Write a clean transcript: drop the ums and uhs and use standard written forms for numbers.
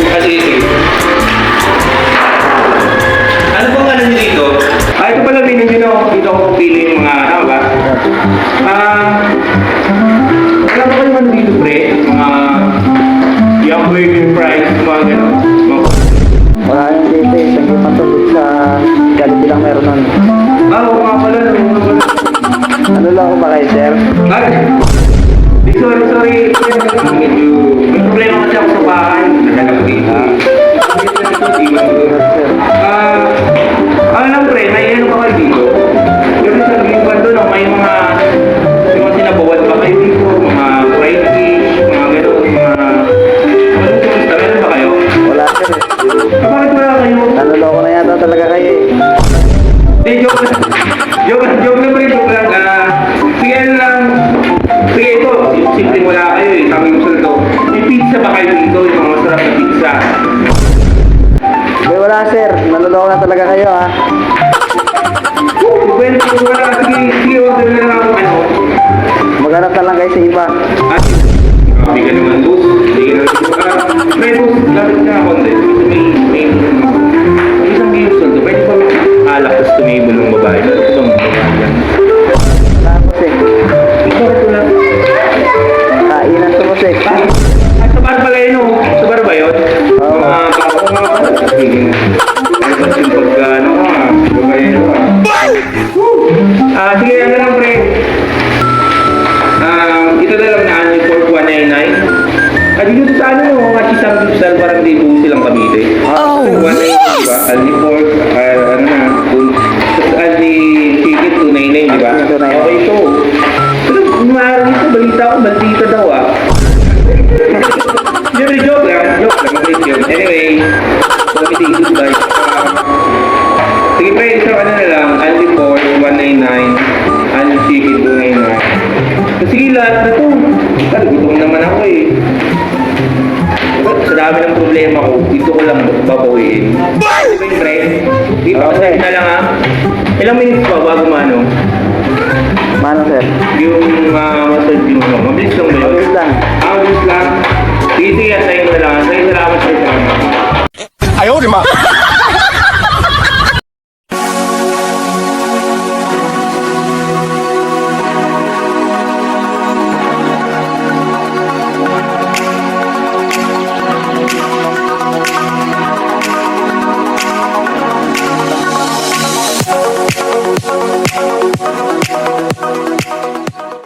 Kasi ito. Ano bang ano nyo dito? Ito pala menu nyo. Dito ako pili yung mga ano ba? Wala ba kayo ano dito, pre? Mga young burger fries, mga gano'n. Wala yung dito eh. Sige matulog sa Jollibee lang meron nun. Oo nga pala. Ano lang ako ba kayo, sir? Sorry. Medyo may problema kasi ako sa bahay. Naghanap dito. Ano lang pre, may ano pa kayo dito? Yung isang liban doon, may mga sinabawan pa kayo dito, mga fried fish, mga gano'n, meron ba kayo? Wala, sir eh. Bakit wala kayo? Naloloko na yata talaga kayo eh. Di, joke lang. Joke lang pre, joke lang. Sige ano lang. Sige ito, simple wala kayo eh, sabi ko sa ito. May pizza ba kayo dito, yung mga masarap na pizza? May wala, sir. Naloloko na talaga kayo ha. Well, wala, sige, order na lang ako ano. Maghanap na lang kayo sa iba. Hindi ka naman boss, hindi ka naman may boss, lapit na ako din. May isang game soldo, pwede pa alak tapos tumable ng babae. Pero ito bang babae yan? Wala ko, sir. Ito lang. Kainan ko, sir. Sa bar pala yun o? Sa bar ba yun? Oo. Sige. Ano ba yung pagkano ka? Babae ka. Sige, ano lang pre. Ito na lang na ano yung pork 199. Dito sa ano yung mga chisang gipsal parang di po silang kamite. Oh, 199 diba? Aldi pork, ano na, aldi chicken 299 diba? 299. Okay ito. Pero maaari ito, balita ko, balita daw ah. Joke lang, mabait yun. Anyway, committee goodbye. Sige pa, isang ano na lang, Andy Ford, 199, Andy Chicken, 299. Sige, lahat na to. Gutom naman ako eh. Sa dami ng problema ko, dito ko lang babawiin. Diba yung pre? Dito ko Okay. na lang ha. Ilang minutes pa bago mano? Mano, sir? Yung massage yung mabilis lang ba yun? Mabilis lang. Mabilis lang. Sige, sa'yo na lang. Sa'yo salamat sa